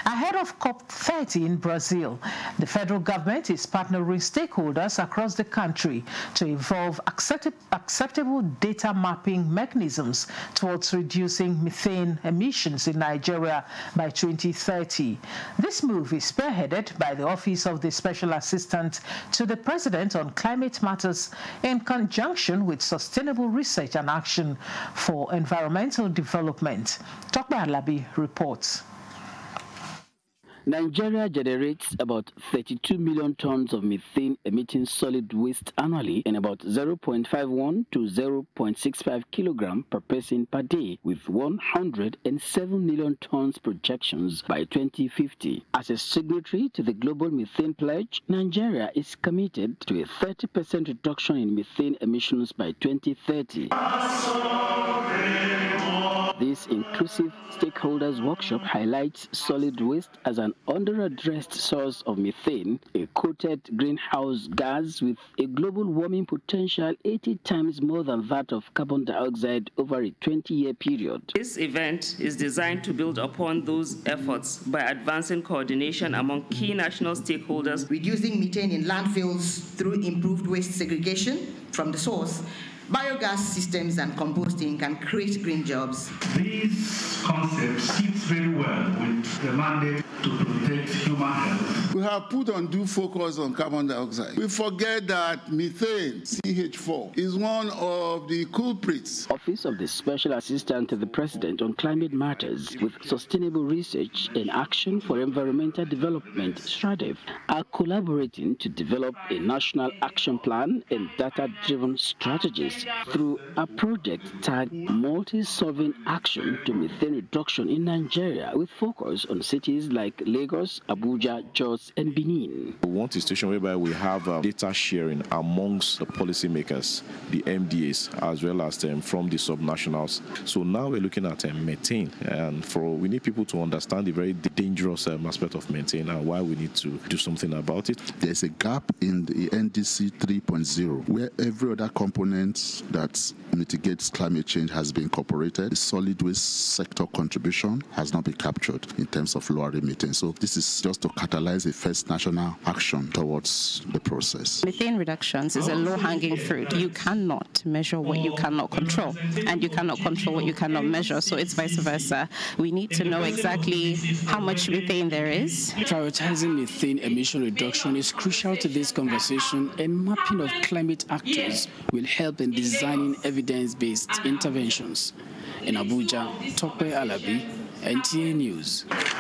Ahead of COP30 in Brazil, the federal government is partnering stakeholders across the country to evolve acceptable data mapping mechanisms towards reducing methane emissions in Nigeria by 2030. This move is spearheaded by the Office of the Special Assistant to the President on Climate Matters in conjunction with Sustainable Research and Action for Environmental Development. Tope Alabi reports. Nigeria generates about 32 million tons of methane-emitting solid waste annually and about 0.51 to 0.65 kilograms per person per day, with 107 million tons projections by 2050. As a signatory to the Global Methane Pledge, Nigeria is committed to a 30% reduction in methane emissions by 2030. This inclusive stakeholders workshop highlights solid waste as an under-addressed source of methane, a coated greenhouse gas with a global warming potential 80 times more than that of carbon dioxide over a 20-year period. This event is designed to build upon those efforts by advancing coordination among key national stakeholders, reducing methane in landfills through improved waste segregation from the source. Biogas systems and composting can create green jobs. These concepts fit very well with the mandate to protect human health. We have put undue focus on carbon dioxide. We forget that methane, CH4, is one of the culprits. Office of the Special Assistant to the President on Climate Matters with Sustainable Research and Action for Environmental Development, SRADEV, are collaborating to develop a national action plan and data-driven strategies through a project tagged Multi-Solving Action to Methane Reduction in Nigeria, with focus on cities like Lagos, Abuja, Jos, and Benin. We want a situation whereby we have data sharing amongst the policymakers, the MDAs, as well as from the subnationals. So now we're looking at methane, and we need people to understand the very dangerous aspect of methane and why we need to do something about it. There's a gap in the NDC 3.0 where every other component that mitigates climate change has been incorporated. The solid waste sector contribution has not been captured in terms of lowering methane. So this is just to catalyze the first national action towards the process. Methane reductions is a low-hanging fruit. You cannot measure what you cannot control, and you cannot control what you cannot measure, so it's vice versa. We need to know exactly how much methane there is. Prioritizing methane emission reduction is crucial to this conversation, and mapping of climate actors will help in designing evidence-based interventions. In Abuja, Tope Alabi, NTA News.